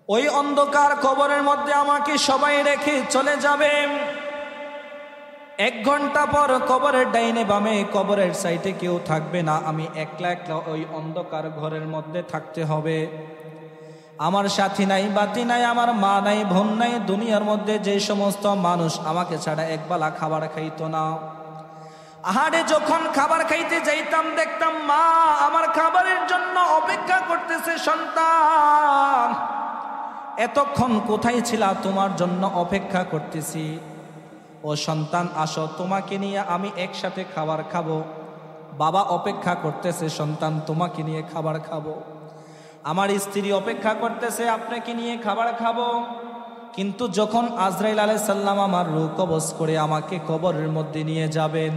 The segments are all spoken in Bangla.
ওই অন্ধকার কবরের মধ্যে আমাকে সবাই রেখে চলে যাবে। 1 ঘন্টা পর কবরের ডাইনে বামে কবরের সাইডে কেউ থাকবে না, আমি একলা একলা ওই অন্ধকার ঘরের মধ্যে থাকতে হবে। আমার সাথী নাই, বাতি নাই, আমার মা নাই, বোন নাই। দুনিয়ার মধ্যে যে সমস্ত মানুষ আমাকে ছাড়া একবেলা খাবার খাইতো না, আহারে যখন খাবার খাইতে যাইতাম দেখতাম মা আমার খাবারের জন্য অপেক্ষা করতেছে। সন্তান, এতক্ষণ কোথায় ছিলা? তোমার জন্য অপেক্ষা করতেছি। ও সন্তান আসো, তোমাকে নিয়ে আমি একসাথে খাবার খাবো। বাবা অপেক্ষা করতেছে, সন্তান তোমাকে নিয়ে খাবার খাবো। আমার স্ত্রী অপেক্ষা করতেছে, আপনাকে নিয়ে খাবার খাবো। কিন্তু যখন আজরাইল আলাইহিস সালাম আমার রূহ কবজ করে আমাকে কবরের মধ্যে নিয়ে যাবেন,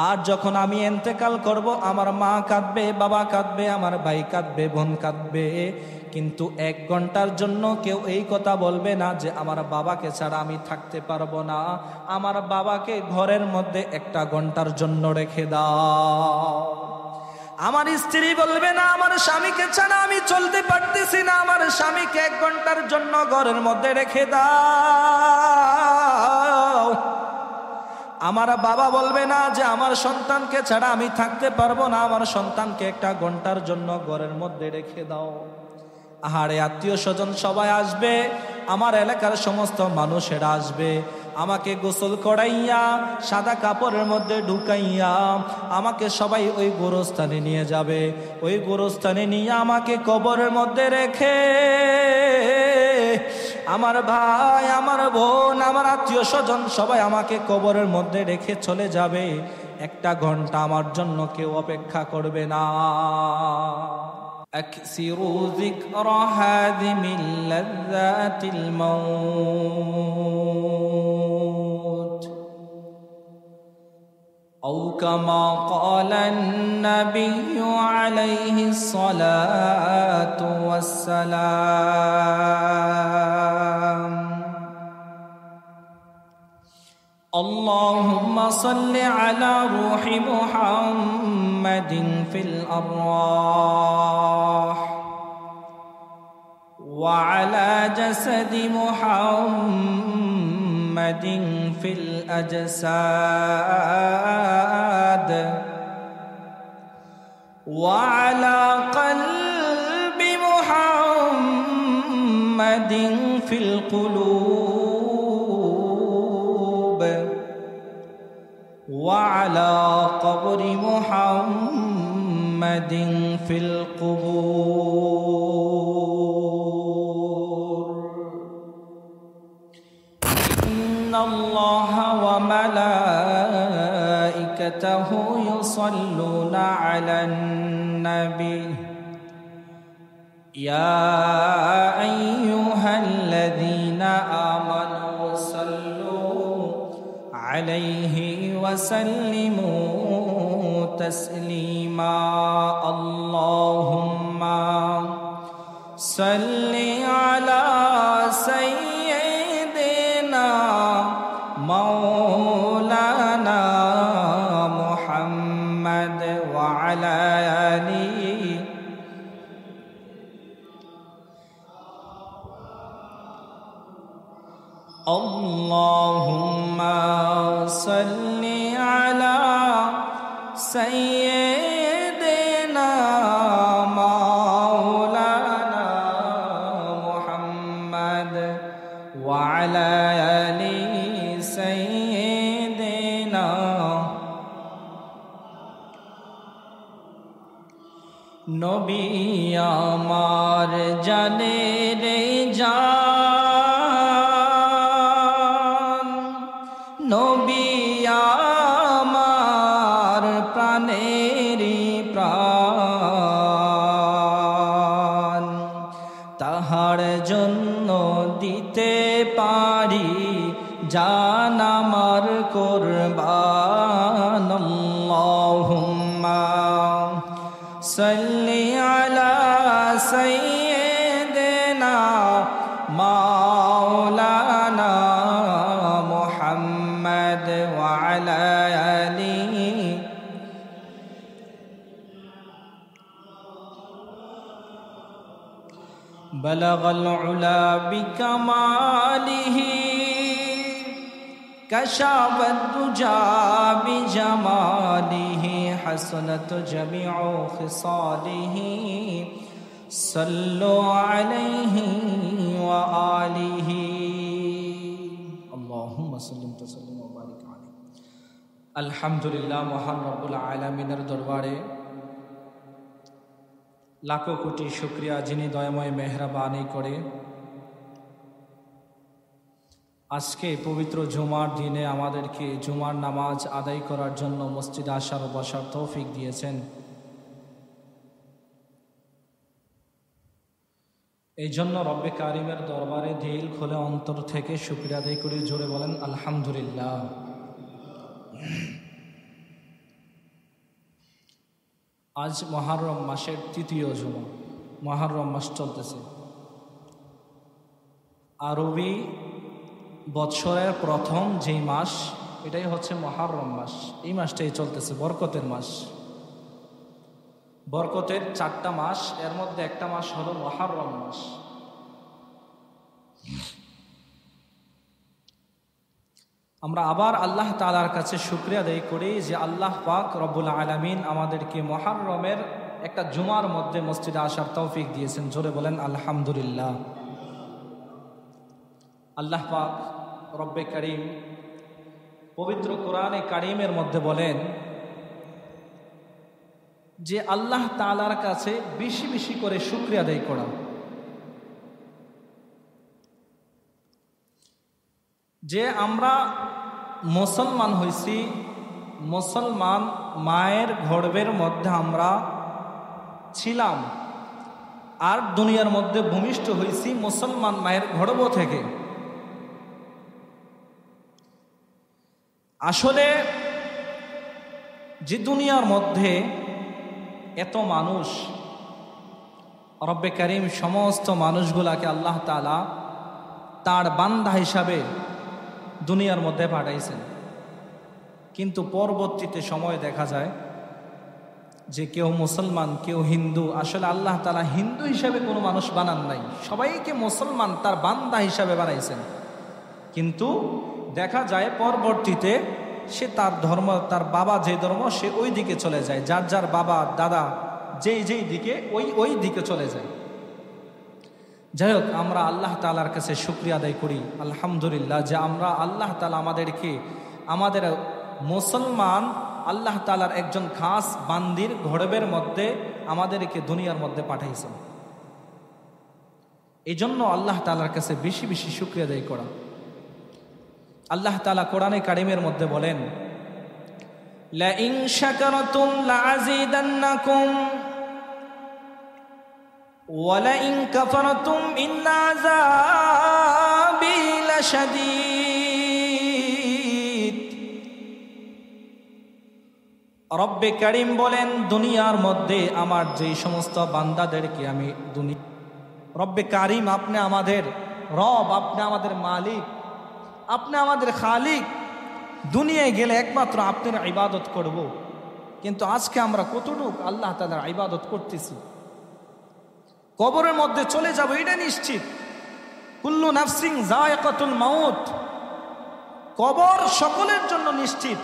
আর যখন আমি ইন্তেকাল করব, আমার মা কাঁদবে, বাবা কাঁদবে, আমার ভাই কাঁদবে, বোন কাঁদবে, কিন্তু 1 ঘন্টার জন্য কেউ এই কথা বলবে না যে আমার বাবাকে ছাড়া আমি থাকতে পারবো না। আমার বাবাকে ঘরের মধ্যে 1 ঘন্টার জন্য রেখে দাও। আমার স্ত্রী বলবে না আমার স্বামীকে ছাড়া আমি চলতে পারতেছি না, আমার স্বামীকে 1 ঘন্টার জন্য ঘরের মধ্যে রেখে দাও। আমার বাবা বলবে না যে আমার সন্তানকে ছাড়া আমি থাকতে পারবো না, আমার সন্তানকে 1 ঘন্টার জন্য ঘরের মধ্যে রেখে দাও। আহারে আত্মীয় স্বজন সবাই আসবে, আমার এলাকার সমস্ত মানুষেরা আসবে, আমাকে গোসল করাইয়া সাদা কাপড়ের মধ্যে ঢুকাইয়া আমাকে সবাই ওই গোরস্থানে নিয়ে যাবে। ওই গোরস্থানে নিয়ে আমাকে কবরের মধ্যে রেখে আমার ভাই, আমার বোন, আমার আত্মীয় স্বজন সবাই আমাকে কবরের মধ্যে রেখে চলে যাবে। 1 ঘন্টা আমার জন্য কেউ অপেক্ষা করবে না। أكثروا ذكر هادم لذات الموت أو كما قال النبي عليه الصلاة والسلام اللهم صل على روح محمد في الأرواح وعلى جسد محمد في الأجساد وعلى قلب محمد في القلوب وعلى قبر محمد في القبور إن الله وملائكته يصلون على النبي يا أيها الذين آمنوا صلوا عليه وسلموا تسليما اللهم صل على سيدنا مولانا محمد وعلى آله اللهم صل على سيدنا مولانا محمد وعلى آل سيدنا নবী আমার জানের জান, নবী আমার প্রাণের প্রাণ, তাহার জন্য দিতে পারি জান আমার কুরবান। আল্লাহুম্মা সাল্লি আলা সাইয়্যিদিনা মাওলানা মুহাম্মদ ওয়া আলা আলিহি بلغ বালাগাল উলা বিকামালিহি কাশাফাদ দুজা বিজামালিহি হাসানাত জামিউ খিসালিহি সাল্লু আলাইহি ওয়া আলিহি আল্লাহুম্মা সাল্লি ওয়া সাল্লিম ওয়া বারিক আলাইহি। আলহামদুলিল্লাহ, মহান রব্বুল আলামিনের দরবারে লাখো কোটি শুকরিয়া, যিনি দয়াময় মেহরবানি করে আজকে পবিত্র জুমার দিনে আমাদেরকে জুমার নামাজ আদায় করার জন্য মসজিদে আসার ও বসার তৌফিক দিয়েছেন। এই জন্য রব্বে কারিমের দরবারে দিল খুলে অন্তর থেকে শুকরিয়া আদায় করে জোরে বলেন আলহামদুলিল্লাহ। আজ মুহররম মাসের তৃতীয় জুমা। মুহররম মাস চলতেছে, আরবি বৎসরের প্রথম যেই মাস এটাই হচ্ছে মুহররম মাস। এই মাসটাই চলতেছে, বরকতের মাস। বরকতের 4টা মাস, এর মধ্যে একটা মাস হলো মুহররম মাস। আমরা আবার আল্লাহ তাআলার কাছে শুকরিয়া আদায় করি যে আল্লাহ পাক রব্বুল আলামিন আমাদেরকে মুহররমের একটা জুমার মধ্যে মসজিদে আসার তৌফিক দিয়েছেন। জোরে বলেন আলহামদুলিল্লাহ। আল্লাহ পাক রব্বে কারীম পবিত্র কোরআনে কারীমের মধ্যে বলেন যে আল্লাহ তাআলার কাছে বেশি বেশি করে শুকরিয়া আদায় করা। যে আমরা মুসলমান হইছি, মুসলমান মায়ের গর্ভের মধ্যে আমরা ছিলাম, আর দুনিয়ার মধ্যে ভূমিষ্ঠ হইছি মুসলমান মায়ের গর্ভ থেকে। আসলে যে দুনিয়ার মধ্যে এত মানুষ, রব্বে কারীম সমস্ত মানুষগুলাকে আল্লাহ তাআলা তার বান্দা হিসাবে দুনিয়ার মধ্যে পাঠাইছেন, কিন্তু পরবর্তীতে সময় দেখা যায় যে কেউ মুসলমান, কেউ হিন্দু। আসলে আল্লাহ তাআলা হিন্দু হিসাবে কোনো মানুষ বানান নাই, সবাইকে মুসলমান তার বান্দা হিসাবে বানাইছেন। কিন্তু দেখা যায় পরবর্তীতে সে তার ধর্ম, তার বাবা যে ধর্ম, সে ওই দিকে চলে যায়। যার যার বাবা দাদা যেই দিকে, ওই দিকে চলে যায়। যাই হোক, আমরা আল্লাহ তাআলার কাছে শুকরিয়া আদায় করি আলহামদুলিল্লাহ যে আমরা আল্লাহ তাআলা আমাদেরকে, আমাদের মুসলমান আল্লাহ তাআলার একজন খাস বান্দির গর্ভের মধ্যে আমাদেরকে দুনিয়ার মধ্যে পাঠাইছেন। এই জন্য আল্লাহ তাআলার কাছে বেশি বেশি শুকরিয়া আদায় করা। আল্লাহ তাআলা কোরআনে কারীমের মধ্যে বলেন, লা ইন শাকারতুম লাযীদান্নাকুম ওয়া লা ইন কাফারতুম ইন্না আযাবি লাশাদীদ। রব্বে কারীম বলেন, দুনিয়ার মধ্যে আমার যেই সমস্ত বান্দাদেরকে আমি রব্বে কারীম, আপনি আমাদের রব, আপনি আমাদের মালিক, আপনি আমাদের খালিক। দুনিয়ায় গেলে একমাত্র আপনার ইবাদত করব, কিন্তু আজকে আমরা কতটুকু আল্লাহ তাআলার ইবাদত করতেছি? কবরের মধ্যে চলে যাব এটা নিশ্চিত। কুল্লু নাফসিন যায়কাতুল মাউত, কবর সকলের জন্য নিশ্চিত।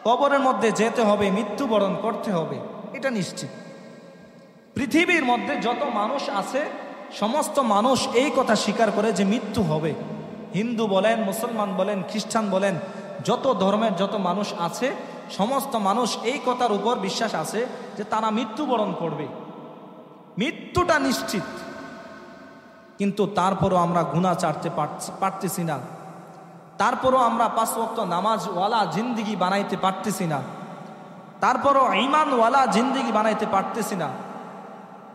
কবরের মধ্যে যেতে হবে, মৃত্যুবরণ করতে হবে, এটা নিশ্চিত। পৃথিবীর মধ্যে যত মানুষ আছে সমস্ত মানুষ এই কথা স্বীকার করে যে মৃত্যু হবে। হিন্দু বলেন, মুসলমান বলেন, খ্রিস্টান বলেন, যত ধর্মের যত মানুষ আছে সমস্ত মানুষ এই কথার উপর বিশ্বাস আছে যে তারা মৃত্যুবরণ করবে, মৃত্যুটা নিশ্চিত। কিন্তু তারপরও আমরা গুনাহ ছাড়তে পারতেছি না, তারপরও আমরা 5 ওয়াক্ত নামাজওয়ালা জিন্দিগি বানাইতে পারতেছি না, তারপরও ঈমানওয়ালা জিন্দিগি বানাইতে পারতেছি না,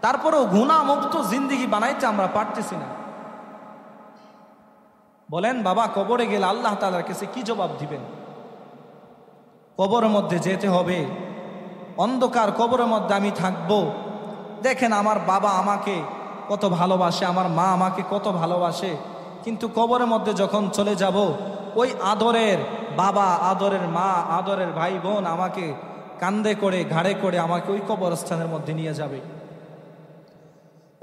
তারপরও গুনাহ মুক্ত জিন্দিগি বানাইতে আমরা পারতেছি না। বলেন বাবা, কবরে গেলে আল্লাহ তাআলার কাছে কি জবাব দিবেন? কবরের মধ্যে যেতে হবে, অন্ধকার কবরের মধ্যে আমি থাকব। দেখেন আমার বাবা আমাকে কত ভালোবাসে, আমার মা আমাকে কত ভালোবাসে, কিন্তু কবরের মধ্যে যখন চলে যাব ওই আদরের বাবা, আদরের মা, আদরের ভাই বোন আমাকে কান্দে করে ঘাড়ে করে আমাকে ওই কবরস্থানের মধ্যে নিয়ে যাবে।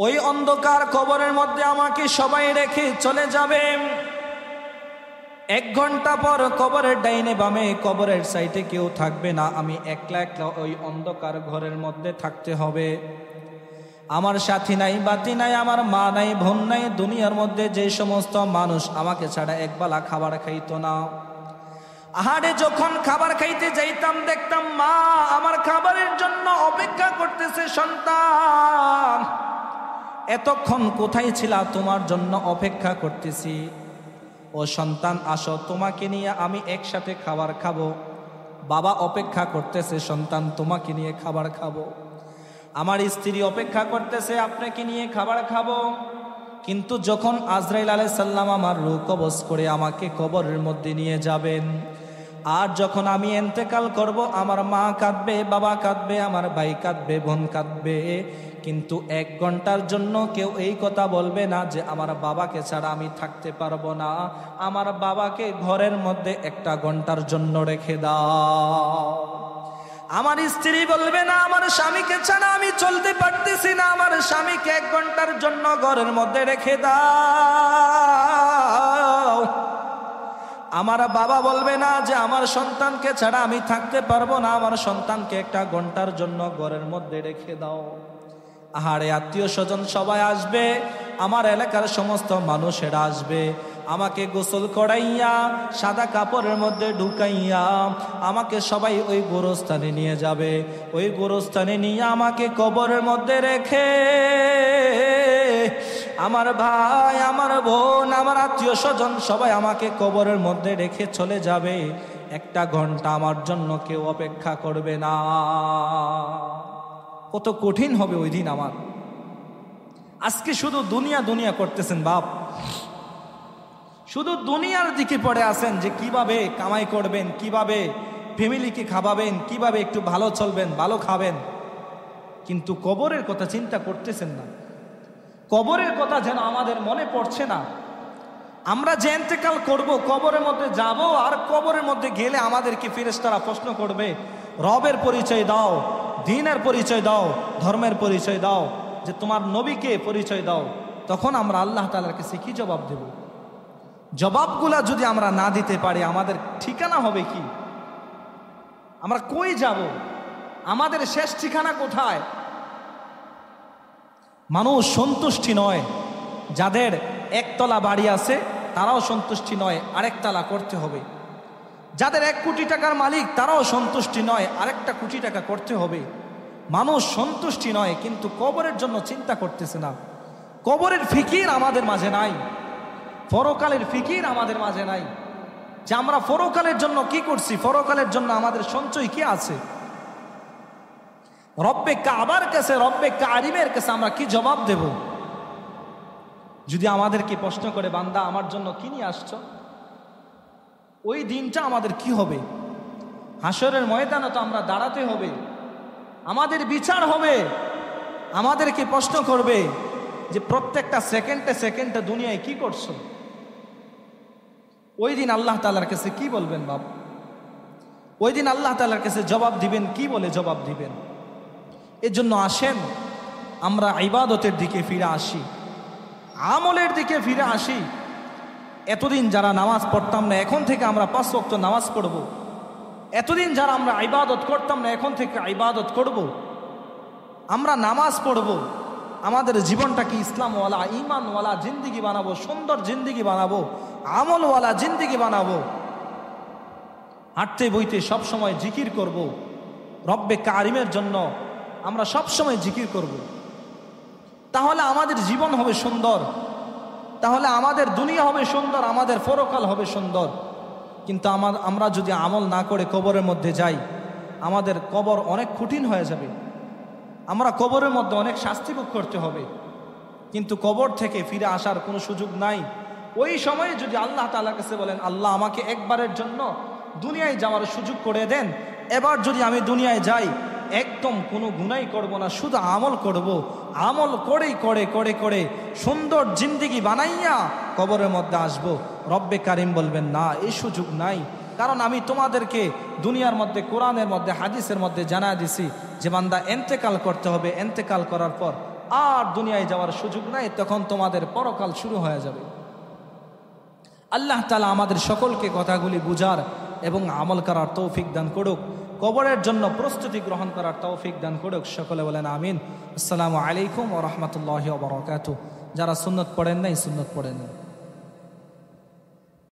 ওই অন্ধকার কবরের মধ্যে আমাকে সবাই রেখে চলে যাবে। 1 ঘন্টা পর কবরের ডাইনে বামে কবরের সাইডে কেউ থাকবে না, আমি একলা একলা ওই অন্ধকার ঘরের মধ্যে থাকতে হবে। আমার সাথী নাই, বাতি নাই, আমার মা নাই, বোন নাই। দুনিয়ার মধ্যে যে সমস্ত মানুষ আমাকে ছাড়া একবেলা খাবার খাইতো না, আহারে যখন খাবার খাইতে যাইতাম দেখতাম মা আমার খাবারের জন্য অপেক্ষা করতেছে। সন্তান, এতক্ষণ কোথায় ছিলা? তোমার জন্য অপেক্ষা করতেছি। ও সন্তান আসো, তোমাকে নিয়ে আমি একসাথে খাবার খাবো। বাবা অপেক্ষা করতেছে, সন্তান তোমাকে নিয়ে খাবার খাবো। আমার স্ত্রী অপেক্ষা করতেছে, আপনাকে নিয়ে খাবার খাবো। কিন্তু যখন আজরাইল আলাইহিস সালাম আমার রূহ কবজ করে আমাকে কবরের মধ্যে নিয়ে যাবেন, আর যখন আমি ইন্তেকাল করব, আমার মা কাঁদবে, বাবা কাঁদবে, আমার ভাই কাঁদবে, বোন কাঁদবে, কিন্তু 1 ঘন্টার জন্য কেউ এই কথা বলবে না যে আমার বাবাকে ছাড়া আমি থাকতে পারবো না। আমার বাবাকে ঘরের মধ্যে 1 ঘন্টার জন্য রেখে দাও। আমার স্ত্রী বলবে না আমার স্বামীকে ছাড়া আমি চলতে পারতেছি না, আমার স্বামীকে 1 ঘন্টার জন্য ঘরের মধ্যে রেখে দাও। আমার বাবা বলবে না যে আমার সন্তানকে ছাড়া আমি থাকতে পারবো না, আমার সন্তানকে 1 ঘন্টার জন্য ঘরের মধ্যে রেখে দাও। আহারে আত্মীয় স্বজন সবাই আসবে, আমার এলাকার সমস্ত মানুষেরা আসবে, আমাকে গোসল করাইয়া সাদা কাপড়ের মধ্যে ঢুকাইয়া আমাকে সবাই ওই গোরস্থানে নিয়ে যাবে। ওই গোরস্থানে নিয়ে আমাকে কবরের মধ্যে রেখে আমার ভাই, আমার বোন, আমার আত্মীয় স্বজন সবাই আমাকে কবরের মধ্যে রেখে চলে যাবে। 1 ঘন্টা আমার জন্য কেউ অপেক্ষা করবে না। কত কঠিন হবে ওই দিন আমার। আজকে শুধু দুনিয়া দুনিয়া করতেছেন বাপ, শুধু দুনিয়ার দিকে পড়ে আছেন যে কিভাবে কামাই করবেন, কিভাবে ফ্যামিলিকে খাওয়াবেন, কিভাবে একটু ভালো চলবেন, ভালো খাবেন, কিন্তু কবরের কথা চিন্তা করতেছেন না। কবরের কথা যেন আমাদের মনে পড়ছে না। আমরা যে ইন্তেকাল করব, কবরের মধ্যে যাব, আর কবরের মধ্যে গেলে আমাদেরকে ফেরেশতারা প্রশ্ন করবে, রবের পরিচয় দাও, দ্বীনের পরিচয় দাও, ধর্মের পরিচয় দাও, যে তোমার নবীকে পরিচয় দাও। তখন আমরা আল্লাহ তাআলার কাছে কি জবাব দেব? জবাবগুলা যদি আমরা না দিতে পারি, আমাদের ঠিকানা হবে কি? আমরা কই যাব? আমাদের শেষ ঠিকানা কোথায়? মানুষ সন্তুষ্টি নয়, যাদের 1 তলা বাড়ি আছে তারাও সন্তুষ্টি নয়, আরেক তলা করতে হবে। যাদের 1 কোটি টাকার মালিক তারাও সন্তুষ্টি নয়, আরেকটা কোটি টাকা করতে হবে। মানুষ সন্তুষ্টি নয়, কিন্তু কবরের জন্য চিন্তা করতেছে না। কবরের ফিকির আমাদের মাঝে নাই, পরকালের ফিকির আমাদের মাঝে নাই, যে আমরা পরকালের জন্য কি করছি, পরকালের জন্য আমাদের সঞ্চয় কি আছে। রব্বে কাবার কাছে, রব্বে কারিমের কাছে আমরা কি জবাব দেব? যদি আমাদেরকে প্রশ্ন করে, বান্দা আমার জন্য কি নিয়ে আসছো, ওই দিনটা আমাদের কি হবে? হাসরের ময়দানে তো আমরা দাঁড়াতে হবে, আমাদের বিচার হবে, আমাদেরকে প্রশ্ন করবে যে প্রত্যেকটা সেকেন্ডে সেকেন্ডে দুনিয়ায় কি করছো। ওই দিন আল্লাহ তাআলার কাছে কি বলবেন বাপ? ওই দিন আল্লাহ তাআলার কাছে জবাব দিবেন, কি বলে জবাব দিবেন? এর জন্য আসেন আমরা ইবাদতের দিকে ফিরে আসি, আমলের দিকে ফিরে আসি। এতদিন যারা নামাজ পড়তাম না, এখন থেকে আমরা 5 ওয়াক্ত নামাজ পড়ব। এতদিন যারা আমরা ইবাদত করতাম না, এখন থেকে ইবাদত করব। আমরা নামাজ পড়ব, আমাদের জীবনটাকে ইসলামওয়ালা, ঈমানওয়ালা জিন্দিগি বানাবো, সুন্দর জিন্দিগি বানাবো, আমলওয়ালা জিন্দিগি বানাবো। হাঁটতে বইতে সবসময় জিকির করব, রব্বে কারিমের জন্য আমরা সবসময় জিকির করব। তাহলে আমাদের জীবন হবে সুন্দর, তাহলে আমাদের দুনিয়া হবে সুন্দর, আমাদের পরকাল হবে সুন্দর। কিন্তু আমরা যদি আমল না করে কবরের মধ্যে যাই, আমাদের কবর অনেক কঠিন হয়ে যাবে। আমরা কবরের মধ্যে অনেক শাস্তি ভোগ করতে হবে, কিন্তু কবর থেকে ফিরে আসার কোনো সুযোগ নাই। ওই সময়ে যদি আল্লাহ তাআলার কাছে বলেন, আল্লাহ আমাকে একবারের জন্য দুনিয়ায় যাওয়ার সুযোগ করে দেন, এবার যদি আমি দুনিয়ায় যাই একদম কোনো গুনাহ করব না, শুধু আমল করব, আমল করেই করে করে করে সুন্দর জিন্দিগি বানাইয়া কবরের মধ্যে আসব। রব্বে কারিম বলবেন, না, এই সুযোগ নাই, কারণ আমি তোমাদেরকে দুনিয়ার মধ্যে, কোরআনের মধ্যে, হাদিসের মধ্যে জানা দিছি যে বান্দা ইন্তেকাল করতে হবে, ইন্তেকাল করার পর আর দুনিয়ায় যাওয়ার সুযোগ নাই, তখন তোমাদের পরকাল শুরু হয়ে যাবে। আল্লাহ তাআলা আমাদের সকলকে কথাগুলি বুঝার এবং আমল করার তৌফিক দান করুক, কবরের জন্য প্রস্তুতি গ্রহণ করার তৌফিক দান করুক। সকলে বলেন আমিন। আসসালামু আলাইকুম ওয়া রাহমাতুল্লাহি ওয়া বারাকাতুহু। যারা সুন্নত পড়েন নাই সুন্নত পড়েন।